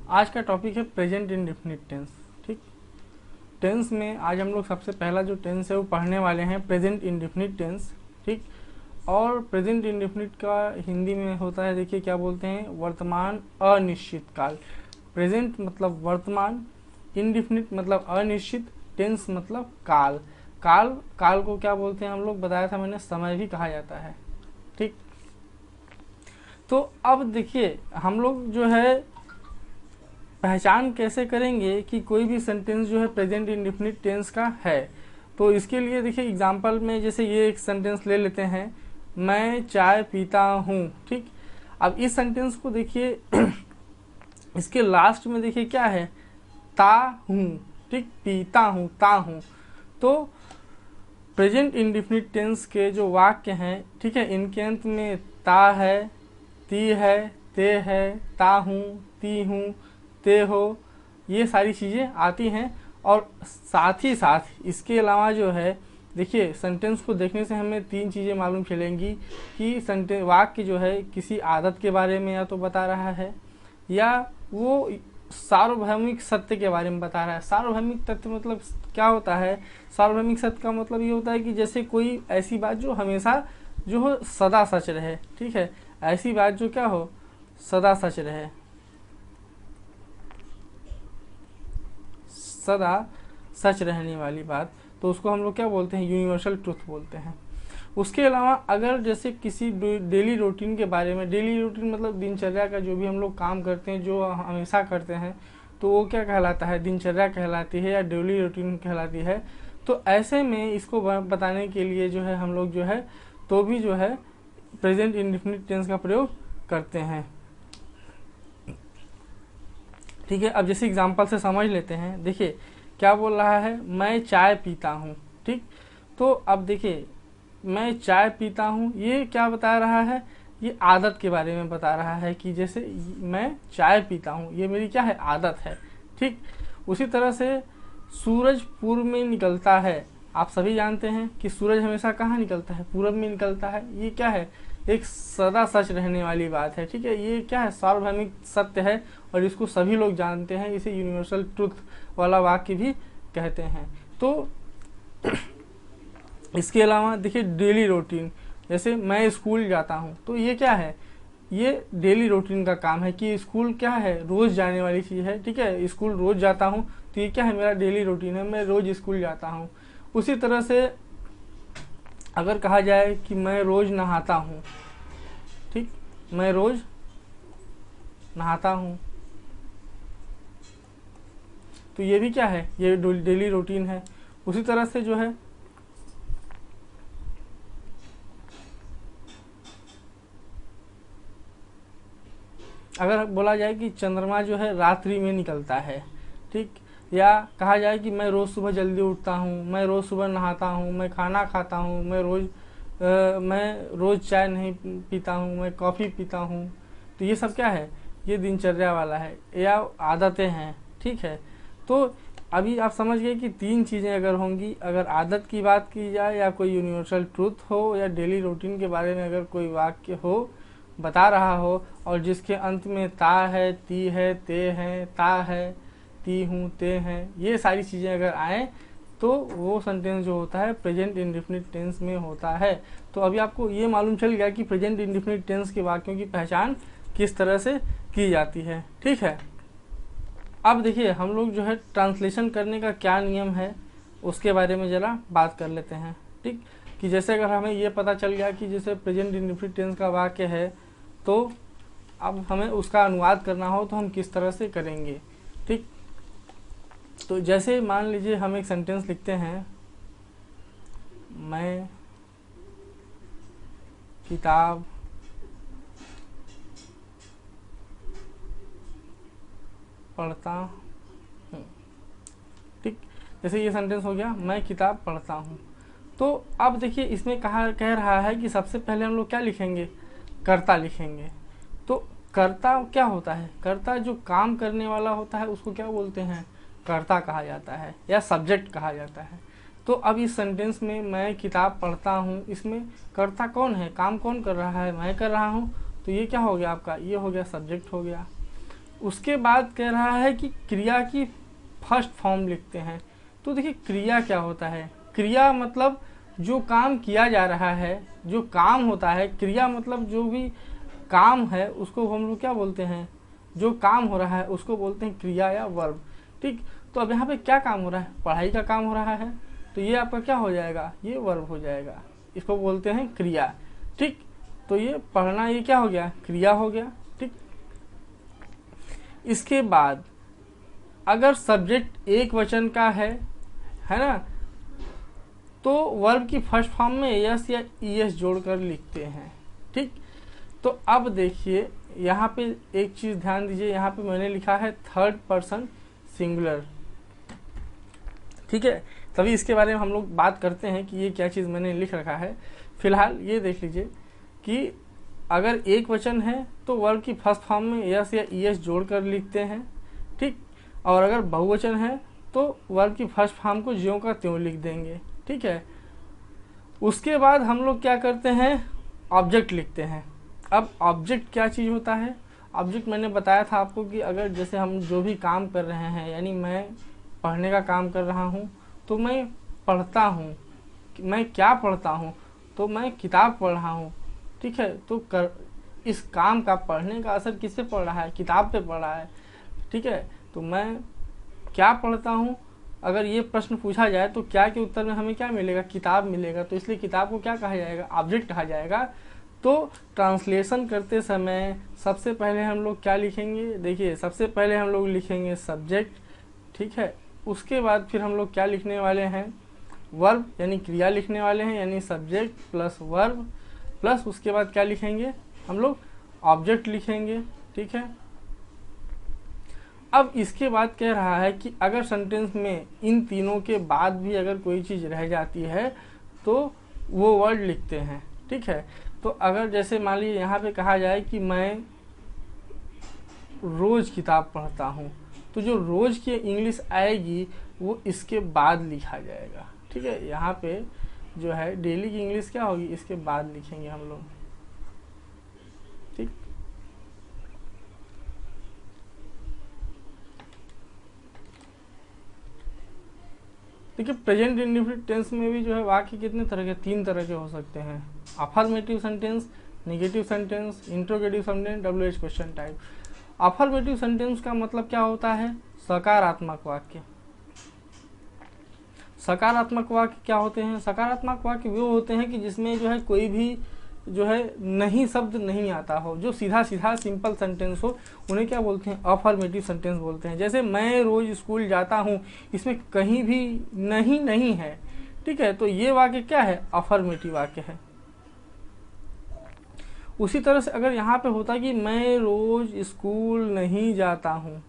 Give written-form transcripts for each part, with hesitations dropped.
आज का टॉपिक है प्रेजेंट इंडेफिनिट टेंस। ठीक, टेंस में आज हम लोग सबसे पहला जो टेंस है वो पढ़ने वाले हैं प्रेजेंट इंडेफिनिट टेंस। ठीक, और प्रेजेंट इंडेफिनिट का हिंदी में होता है, देखिए क्या बोलते हैं, वर्तमान अनिश्चित काल। प्रेजेंट मतलब वर्तमान, इंडेफिनिट मतलब अनिश्चित, टेंस मतलब काल। काल काल को क्या बोलते हैं हम लोग, बताया था मैंने, समय भी कहा जाता है। ठीक, तो अब देखिए हम लोग जो है पहचान कैसे करेंगे कि कोई भी सेंटेंस जो है प्रेजेंट इंडेफिनिट टेंस का है। तो इसके लिए देखिए एग्जांपल में जैसे ये एक सेंटेंस ले लेते हैं, मैं चाय पीता हूँ। ठीक, अब इस सेंटेंस को देखिए इसके लास्ट में देखिए क्या है, ता हूँ। ठीक, पीता हूँ, ता हूँ। तो प्रेजेंट इंडेफिनिट टेंस के जो वाक्य हैं, ठीक है, इनके अंत में ता है, ती है, ते है, ता हूँ, ती हूँ, ते हो, ये सारी चीज़ें आती हैं। और साथ ही साथ इसके अलावा जो है देखिए सेंटेंस को देखने से हमें तीन चीज़ें मालूम चलेंगी कि सेंटेंस वाक्य जो है किसी आदत के बारे में या तो बता रहा है या वो सार्वभौमिक सत्य के बारे में बता रहा है। सार्वभौमिक तथ्य मतलब क्या होता है, सार्वभौमिक सत्य का मतलब ये होता है कि जैसे कोई ऐसी बात जो हमेशा जो हो सदा सच रहे। ठीक है, ऐसी बात जो क्या हो, सदा सच रहे, सदा सच रहने वाली बात, तो उसको हम लोग क्या बोलते हैं, यूनिवर्सल ट्रुथ बोलते हैं। उसके अलावा अगर जैसे किसी डेली रूटीन के बारे में, डेली रूटीन मतलब दिनचर्या का जो भी हम लोग काम करते हैं, जो हमेशा करते हैं, तो वो क्या कहलाता है, दिनचर्या कहलाती है या डेली रूटीन कहलाती है। तो ऐसे में इसको बताने के लिए जो है हम लोग जो है तो भी जो है प्रेजेंट इंडेफिनिट टेंस का प्रयोग करते हैं। ठीक है, अब जैसे एग्जांपल से समझ लेते हैं। देखिए क्या बोल रहा है, मैं चाय पीता हूँ। ठीक, तो अब देखिए मैं चाय पीता हूँ, ये क्या बता रहा है, ये आदत के बारे में बता रहा है कि जैसे मैं चाय पीता हूँ, ये मेरी क्या है, आदत है। ठीक, उसी तरह से सूरज पूर्व में निकलता है। आप सभी जानते हैं कि सूरज हमेशा कहाँ निकलता है, पूरब में निकलता है। ये क्या है, एक सदा सच रहने वाली बात है। ठीक है, ये क्या है, सार्वभौमिक सत्य है और इसको सभी लोग जानते हैं। इसे यूनिवर्सल ट्रुथ वाला वाक्य भी कहते हैं। तो इसके अलावा देखिए डेली रूटीन, जैसे मैं स्कूल जाता हूँ, तो ये क्या है, ये डेली रूटीन का काम है कि स्कूल क्या है, रोज जाने वाली चीज़ है। ठीक है, स्कूल रोज जाता हूँ, तो ये क्या है, मेरा डेली रूटीन है, मैं रोज स्कूल जाता हूँ। उसी तरह से अगर कहा जाए कि मैं रोज नहाता हूँ, ठीक, मैं रोज नहाता हूँ, तो ये भी क्या है, ये डेली रूटीन है। उसी तरह से जो है अगर बोला जाए कि चंद्रमा जो है रात्रि में निकलता है। ठीक, या कहा जाए कि मैं रोज़ सुबह जल्दी उठता हूँ, मैं रोज़ सुबह नहाता हूँ, मैं खाना खाता हूँ, मैं रोज़ चाय नहीं पीता हूँ, मैं कॉफ़ी पीता हूँ, तो ये सब क्या है, ये दिनचर्या वाला है या आदतें हैं। ठीक है, तो अभी आप समझ गए कि तीन चीज़ें अगर होंगी, अगर आदत की बात की जाए या कोई यूनिवर्सल ट्रूथ हो या डेली रूटीन के बारे में अगर कोई वाक्य हो बता रहा हो और जिसके अंत में ता है, ती है, ते है, ता है, ती हूँ, ते हैं, ये सारी चीज़ें अगर आए तो वो सेंटेंस जो होता है प्रेजेंट इंडेफिनिट टेंस में होता है। तो अभी आपको ये मालूम चल गया कि प्रेजेंट इंडेफिनिट टेंस के वाक्यों की पहचान किस तरह से की जाती है। ठीक है, अब देखिए हम लोग जो है ट्रांसलेशन करने का क्या नियम है उसके बारे में ज़रा बात कर लेते हैं। ठीक, कि जैसे अगर हमें ये पता चल गया कि जैसे प्रेजेंट इंडेफिनिट टेंस का वाक्य है, तो अब हमें उसका अनुवाद करना हो तो हम किस तरह से करेंगे। ठीक, तो जैसे मान लीजिए हम एक सेंटेंस लिखते हैं, मैं किताब पढ़ता हूँ। ठीक, जैसे ये सेंटेंस हो गया, मैं किताब पढ़ता हूँ। तो अब देखिए इसमें कह रहा है कि सबसे पहले हम लोग क्या लिखेंगे, कर्ता लिखेंगे। तो कर्ता क्या होता है, कर्ता जो काम करने वाला होता है उसको क्या बोलते हैं, कर्ता कहा जाता है या सब्जेक्ट कहा जाता है। तो अब इस सेंटेंस में मैं किताब पढ़ता हूँ, इसमें कर्ता कौन है, काम कौन कर रहा है, मैं कर रहा हूँ, तो ये क्या हो गया आपका, ये हो गया सब्जेक्ट हो गया। उसके बाद कह रहा है कि क्रिया की फर्स्ट फॉर्म लिखते हैं। तो देखिए क्रिया क्या होता है, क्रिया मतलब जो काम किया जा रहा है, जो काम होता है। क्रिया मतलब जो भी काम है उसको हम लोग क्या बोलते हैं, जो काम हो रहा है उसको बोलते हैं क्रिया या वर्ब। ठीक, तो अब यहाँ पे क्या काम हो रहा है, पढ़ाई का काम हो रहा है, तो ये आपका क्या हो जाएगा, ये वर्ब हो जाएगा, इसको बोलते हैं क्रिया। ठीक, तो ये पढ़ना ये क्या हो गया, क्रिया हो गया। ठीक, इसके बाद अगर सब्जेक्ट एक वचन का है ना, तो वर्ब की फर्स्ट फॉर्म में यस या ईएस जोड़कर लिखते हैं। ठीक, तो अब देखिए यहाँ पे एक चीज ध्यान दीजिए, यहाँ पे मैंने लिखा है थर्ड पर्सन सिंगुलर। ठीक है, तभी इसके बारे में हम लोग बात करते हैं कि ये क्या चीज मैंने लिख रखा है। फिलहाल ये देख लीजिए कि अगर एक वचन है तो वर्ब की फर्स्ट फॉर्म में यस या ईएस जोड़कर लिखते हैं। ठीक, और अगर बहुवचन है तो वर्ब की फर्स्ट फॉर्म को ज्यों का त्यों लिख देंगे। ठीक है, उसके बाद हम लोग क्या करते हैं, ऑब्जेक्ट लिखते हैं। अब ऑब्जेक्ट क्या चीज़ होता है, ऑब्जेक्ट मैंने बताया था आपको कि अगर जैसे हम जो भी काम कर रहे हैं, यानी मैं पढ़ने का काम कर रहा हूँ तो मैं पढ़ता हूँ, मैं क्या पढ़ता हूँ, तो मैं किताब पढ़ रहा हूँ। ठीक है, तो इस काम का पढ़ने का असर किस पे पड़ रहा है, किताब पे पड़ रहा है। ठीक है, तो मैं क्या पढ़ता हूँ, अगर ये प्रश्न पूछा जाए तो क्या के उत्तर में हमें क्या मिलेगा, किताब मिलेगा। तो इसलिए किताब को क्या कहा जाएगा, ऑब्जेक्ट कहा जाएगा। तो ट्रांसलेशन करते समय सबसे पहले हम लोग क्या लिखेंगे, देखिए सबसे पहले हम लोग लिखेंगे सब्जेक्ट। ठीक है, उसके बाद फिर हम लोग क्या लिखने वाले हैं, वर्ब यानी क्रिया लिखने वाले हैं, यानी सब्जेक्ट प्लस वर्ब प्लस उसके बाद क्या लिखेंगे हम लोग, ऑब्जेक्ट लिखेंगे। ठीक है, अब इसके बाद कह रहा है कि अगर सेंटेंस में इन तीनों के बाद भी अगर कोई चीज रह जाती है तो वो वर्ड लिखते हैं। ठीक है, तो अगर जैसे मान लीजिए यहाँ पे कहा जाए कि मैं रोज किताब पढ़ता हूँ, तो जो रोज की इंग्लिश आएगी वो इसके बाद लिखा जाएगा। ठीक है, यहाँ पे जो है डेली की इंग्लिश क्या होगी, इसके बाद लिखेंगे हम लोग। ठीक, देखिए प्रेजेंट इंडेफिनिट टेंस में भी जो है वाक्य कितने तरह के, 3 तरह के हो सकते हैं, affirmative sentence, negative sentence, interrogative sentence, WH question type. Affirmative sentence का मतलब क्या होता है, सकारात्मक वाक्य। सकारात्मक वाक्य क्या होते हैं, सकारात्मक वाक्य वो होते हैं कि जिसमें जो है कोई भी जो है नहीं शब्द नहीं आता हो, जो सीधा सीधा सिंपल सेंटेंस हो, उन्हें क्या बोलते हैं, अफर्मेटिव सेंटेंस बोलते हैं। जैसे मैं रोज स्कूल जाता हूँ, इसमें कहीं भी नहीं है। ठीक है, तो ये वाक्य क्या है, अफर्मेटिव वाक्य है। उसी तरह से अगर यहाँ पे होता कि मैं रोज स्कूल नहीं जाता हूँ,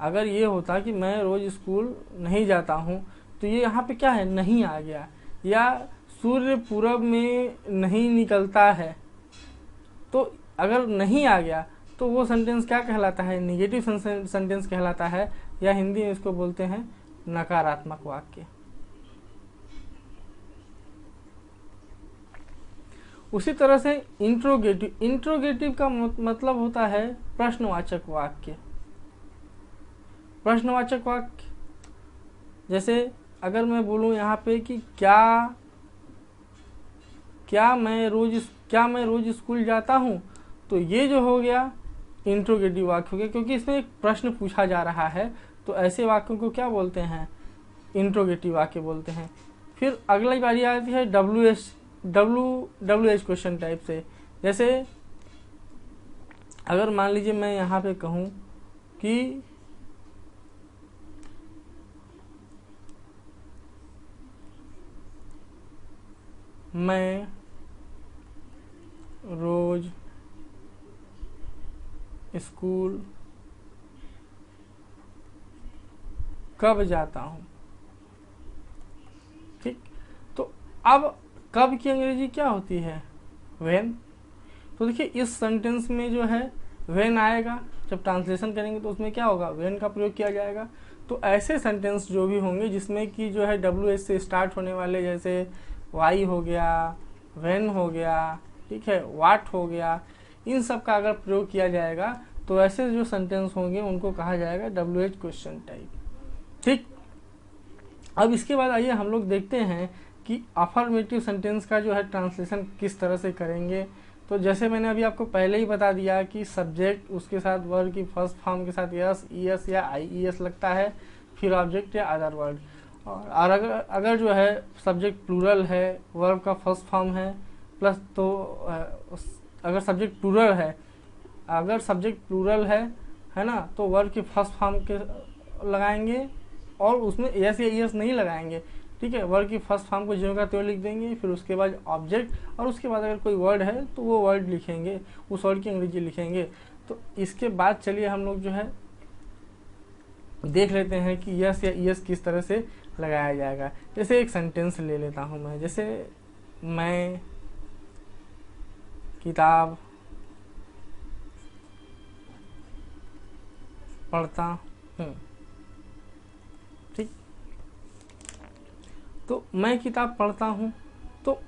अगर ये होता कि मैं रोज स्कूल नहीं जाता हूँ, तो ये यहाँ पे क्या है, नहीं आ गया। या सूर्य पूरब में नहीं निकलता है, तो अगर नहीं आ गया तो वो सेंटेंस क्या कहलाता है, निगेटिव सेंटेंस कहलाता है, या हिंदी में इसको बोलते हैं नकारात्मक वाक्य। उसी तरह से इंट्रोगेटिव, इंट्रोगेटिव का मतलब होता है प्रश्नवाचक वाक्य। प्रश्नवाचक वाक्य जैसे अगर मैं बोलूं यहाँ पे कि क्या मैं रोज स्कूल जाता हूँ, तो ये जो हो गया इंट्रोगेटिव वाक्य हो गया, क्योंकि इसमें एक प्रश्न पूछा जा रहा है। तो ऐसे वाक्यों को क्या बोलते हैं, इंट्रोगेटिव वाक्य बोलते हैं। फिर अगली बारी आती है WH क्वेश्चन टाइप से। जैसे अगर मान लीजिए मैं यहाँ पे कहूँ कि मैं रोज स्कूल कब जाता हूँ। ठीक, तो अब कब की अंग्रेजी क्या होती है, व्हेन। तो देखिए इस सेंटेंस में जो है व्हेन आएगा, जब ट्रांसलेशन करेंगे तो उसमें क्या होगा, व्हेन का प्रयोग किया जाएगा। तो ऐसे सेंटेंस जो भी होंगे जिसमें कि जो है WH से स्टार्ट होने वाले, जैसे वाई हो गया, व्हेन हो गया, ठीक है, व्हाट हो गया, इन सब का अगर प्रयोग किया जाएगा तो ऐसे जो सेंटेंस होंगे उनको कहा जाएगा WH क्वेश्चन टाइप। ठीक, अब इसके बाद आइए हम लोग देखते हैं कि अफर्मेटिव सेंटेंस का जो है ट्रांसलेशन किस तरह से करेंगे। तो जैसे मैंने अभी आपको पहले ही बता दिया कि सब्जेक्ट उसके साथ वर्ब की फर्स्ट फॉर्म के साथ यस, ईएस या आईईएस लगता है, फिर ऑब्जेक्ट या अदर वर्ड। और अगर जो है सब्जेक्ट प्लूरल है, वर्ब का फर्स्ट फॉर्म है प्लस, तो अगर सब्जेक्ट प्लूरल है ना, तो वर्ब की फर्स्ट फॉर्म के लगाएंगे और उसमें यस या ईएस नहीं लगाएंगे। ठीक है, वर्ड की फर्स्ट फॉर्म को ज्यों का त्यों लिख देंगे, फिर उसके बाद ऑब्जेक्ट और उसके बाद अगर कोई वर्ड है तो वो वर्ड लिखेंगे, उस वर्ड की अंग्रेजी लिखेंगे। तो इसके बाद चलिए हम लोग जो है देख लेते हैं कि यस या ईएस किस तरह से लगाया जाएगा। जैसे एक सेंटेंस ले लेता हूं मैं, जैसे मैं किताब पढ़ता हूँ। ठीक, तो मैं किताब पढ़ता हूँ, तो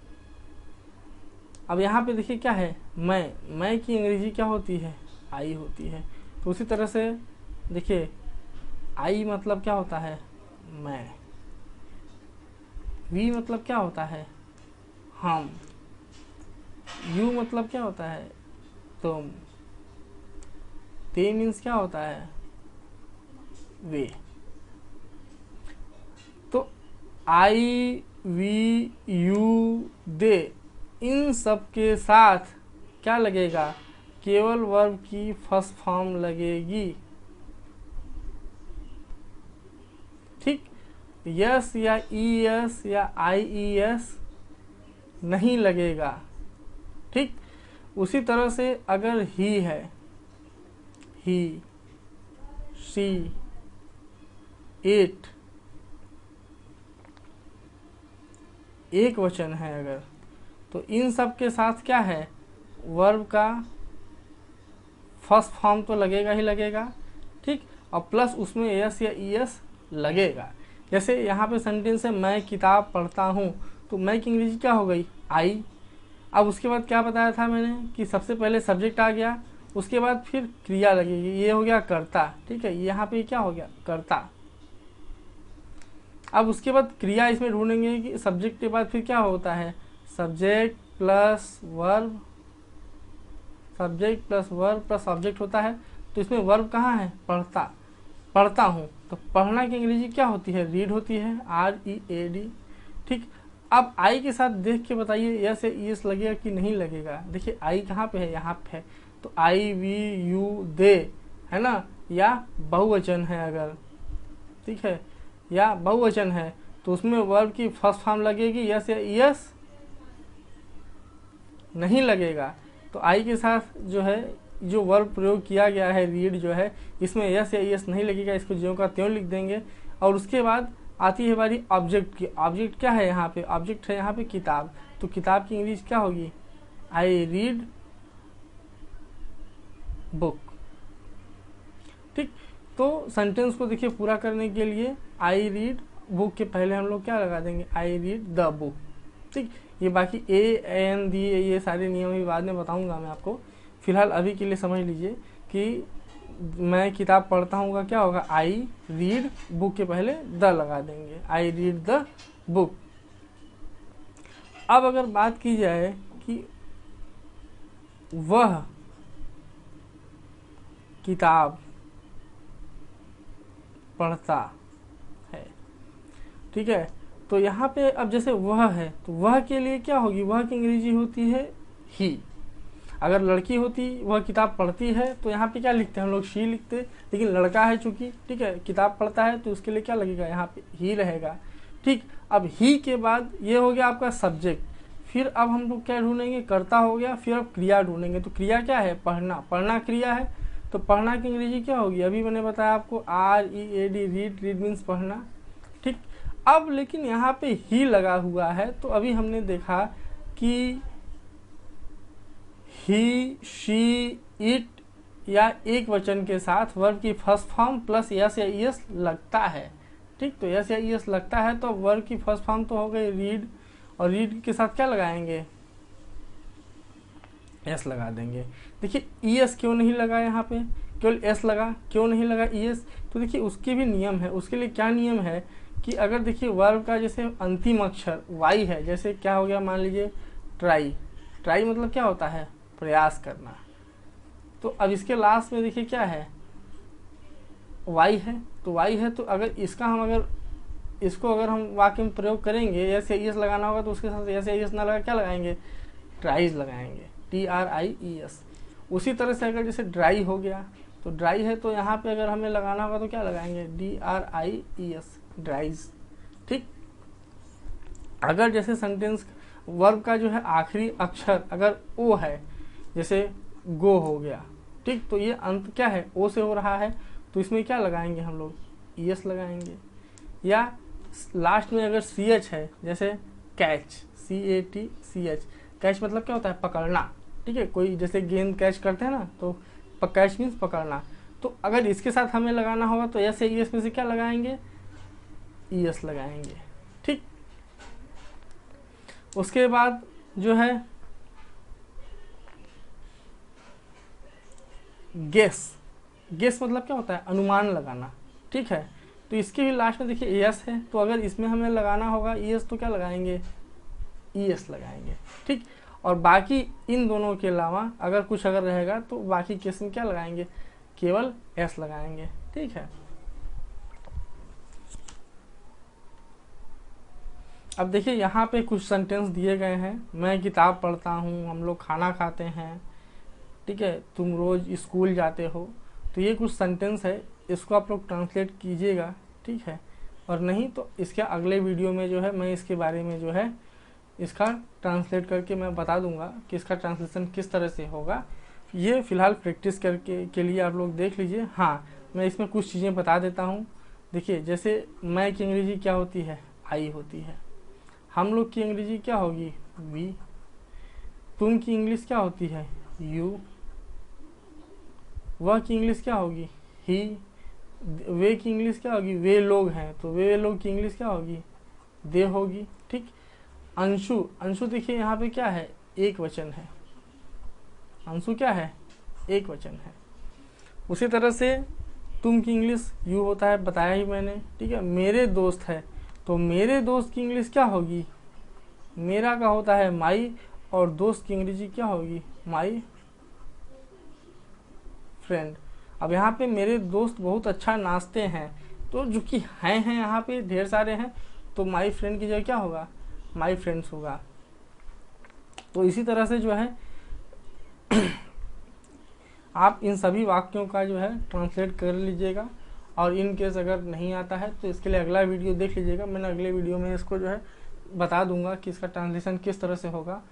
अब यहाँ पे देखिए क्या है, मैं की अंग्रेजी क्या होती है, आई होती है। तो उसी तरह से देखिए आई मतलब क्या होता है, मैं। वी मतलब क्या होता है, हम। यू मतलब क्या होता है, तुम। दे मीन्स क्या होता है, वे। तो आई, वी, यू, दे, इन सब के साथ क्या लगेगा, केवल वर्ब की फर्स्ट फॉर्म लगेगी। ठीक, यस या ईएस या आईईएस नहीं लगेगा। ठीक, उसी तरह से अगर ही है, ही, शी, इट, एक वचन है अगर, तो इन सब के साथ क्या है, वर्ब का फर्स्ट फॉर्म तो लगेगा ही लगेगा। ठीक, और प्लस उसमें एस या ईएस लगेगा। जैसे यहाँ पे सेंटेंस है मैं किताब पढ़ता हूँ, तो मैं की अंग्रेजी क्या हो गई, आई। अब उसके बाद क्या बताया था मैंने कि सबसे पहले सब्जेक्ट आ गया, उसके बाद फिर क्रिया लगेगी, ये हो गया कर्ता। ठीक है, यहाँ पे क्या हो गया, कर्ता। अब उसके बाद क्रिया इसमें ढूंढेंगे कि सब्जेक्ट के बाद फिर क्या होता है, subject plus verb, subject plus verb plus object होता है। तो इसमें वर्ब कहाँ है, पढ़ता हूँ। तो पढ़ना की अंग्रेजी क्या होती है, रीड होती है, READ। ठीक, अब आई के साथ देख के बताइए यस या ईएस लगेगा कि नहीं लगेगा। देखिए आई कहाँ पे है, यहाँ पे है, तो आई, वी, यू, दे है ना, या बहुवचन है अगर, ठीक है, या बहुवचन है, तो उसमें वर्ब की फर्स्ट फॉर्म लगेगी, यस या ईएस नहीं लगेगा। तो आई के साथ जो है जो वर्ब प्रयोग किया गया है, रीड जो है, इसमें यस या ईएस नहीं लगेगा, इसको ज्यों का त्यों लिख देंगे। और उसके बाद आती है हमारी ऑब्जेक्ट की। ऑब्जेक्ट क्या है यहाँ पे, ऑब्जेक्ट है यहाँ पे किताब। तो किताब की इंग्लिश क्या होगी, आई रीड बुक। ठीक, तो सेंटेंस को देखिए पूरा करने के लिए आई रीड बुक के पहले हम लोग क्या लगा देंगे, आई रीड द बुक। ठीक, ये बाकी एन दी ये सारे नियम भी बाद में बताऊंगा मैं आपको। फिलहाल अभी के लिए समझ लीजिए कि मैं किताब पढ़ता हूँ का क्या होगा, आई रीड बुक के पहले द लगा देंगे, आई रीड द बुक। अब अगर बात की जाए कि वह किताब पढ़ता है, ठीक है, तो यहाँ पे अब जैसे वह है, तो वह के लिए क्या होगी, वह की अंग्रेजी होती है ही। अगर लड़की होती वह किताब पढ़ती है तो यहाँ पे क्या लिखते हैं हम लोग, शी लिखते, लेकिन लड़का है चूंकि, ठीक है, किताब पढ़ता है, तो उसके लिए क्या लगेगा, यहाँ पे ही रहेगा। ठीक, अब ही के बाद ये हो गया आपका सब्जेक्ट। फिर अब हम लोग क्या ढूंढेंगे, कर्ता हो गया, फिर अब क्रिया ढूंढेंगे। तो क्रिया क्या है, पढ़ना, पढ़ना क्रिया है, तो पढ़ना की अंग्रेजी क्या होगी, अभी मैंने बताया आपको, READ, रीड, रीड मीन्स पढ़ना। ठीक, अब लेकिन यहाँ पे ही लगा हुआ है, तो अभी हमने देखा कि ही, शी, इट या एक वचन के साथ वर्ब की फर्स्ट फॉर्म प्लस यस या ईएस लगता है। ठीक, तो यस या ईएस लगता है, तो वर्ब की फर्स्ट फॉर्म तो हो गई रीड, और रीड के साथ क्या लगाएंगे, यस लगा देंगे। देखिए ES क्यों नहीं लगा यहाँ पे, केवल S लगा, क्यों नहीं लगा ES? तो देखिए उसके भी नियम है। उसके लिए क्या नियम है कि अगर देखिए वर्ब का जैसे अंतिम अक्षर Y है, जैसे क्या हो गया, मान लीजिए ट्राई, ट्राई मतलब क्या होता है, प्रयास करना। तो अब इसके लास्ट में देखिए क्या है, Y है, तो Y है, तो अगर इसका हम अगर इसको अगर हम वाक्य में प्रयोग करेंगे, ऐसे ES लगाना होगा, तो उसके साथ ऐसे ES ना लगा क्या लगाएंगे, ट्राइज लगाएंगे, TRIES। उसी तरह से अगर जैसे ड्राई हो गया, तो ड्राई है, तो यहाँ पे अगर हमें लगाना होगा तो क्या लगाएंगे, DRIES, ड्राइज। ठीक, अगर जैसे सेंटेंस वर्ब का जो है आखिरी अक्षर अगर O है, जैसे गो हो गया, ठीक, तो ये अंत क्या है, O से हो रहा है, तो इसमें क्या लगाएंगे हम लोग, ES लगाएंगे। या लास्ट में अगर CH है, जैसे कैच, CATCH, कैच मतलब क्या होता है, पकड़ना। ठीक है, कोई जैसे गेंद कैच करते हैं ना, तो कैच मीन्स पकड़ना। तो अगर इसके साथ हमें लगाना होगा तो ऐसे ES में से क्या लगाएंगे, ES लगाएंगे। ठीक, उसके बाद जो है गेस, गेस मतलब क्या होता है, अनुमान लगाना। ठीक है, तो इसके भी लास्ट में देखिए ES है, तो अगर इसमें हमें लगाना होगा ES तो क्या लगाएंगे, ES लगाएंगे। ठीक, और बाकी इन दोनों के अलावा अगर कुछ अगर रहेगा तो बाकी केस में क्या लगाएंगे, केवल S लगाएंगे। ठीक है, अब देखिए यहाँ पे कुछ सेंटेंस दिए गए हैं, मैं किताब पढ़ता हूँ, हम लोग खाना खाते हैं, ठीक है, तुम रोज स्कूल जाते हो। तो ये कुछ सेंटेंस है, इसको आप लोग ट्रांसलेट कीजिएगा। ठीक है, और नहीं तो इसके अगले वीडियो में जो है मैं इसके बारे में जो है इसका ट्रांसलेट करके मैं बता दूंगा कि इसका ट्रांसलेशन किस तरह से होगा। ये फिलहाल प्रैक्टिस करके के लिए आप लोग देख लीजिए। हाँ, मैं इसमें कुछ चीज़ें बता देता हूँ। देखिए, जैसे मैं की अंग्रेजी क्या होती है, आई होती है। हम लोग की अंग्रेजी क्या होगी, वी। तुम की इंग्लिश क्या होती है, यू। वह की इंग्लिश क्या होगी, ही। वे की इंग्लिश क्या होगी, वे लोग हैं, तो वे लोग की इंग्लिश क्या होगी, दे होगी। ठीक, अंशु, अंशु देखिए यहाँ पे क्या है, एक वचन है। अंशु क्या है, एक वचन है। उसी तरह से तुम की इंग्लिश यू होता है, बताया ही मैंने। ठीक है, मेरे दोस्त है, तो मेरे दोस्त की इंग्लिश क्या होगी, मेरा का होता है माई, और दोस्त की अंग्रेजी क्या होगी, माई फ्रेंड। अब यहाँ पे मेरे दोस्त बहुत अच्छा नाचते हैं, तो जो कि हैं यहाँ पे ढेर सारे हैं, तो माई फ्रेंड की जगह क्या होगा, माई फ्रेंड्स होगा। तो इसी तरह से जो है आप इन सभी वाक्यों का जो है ट्रांसलेट कर लीजिएगा। और इन केस अगर नहीं आता है तो इसके लिए अगला वीडियो देख लीजिएगा। मैंने अगले वीडियो में इसको जो है बता दूंगा कि इसका ट्रांसलेशन किस तरह से होगा।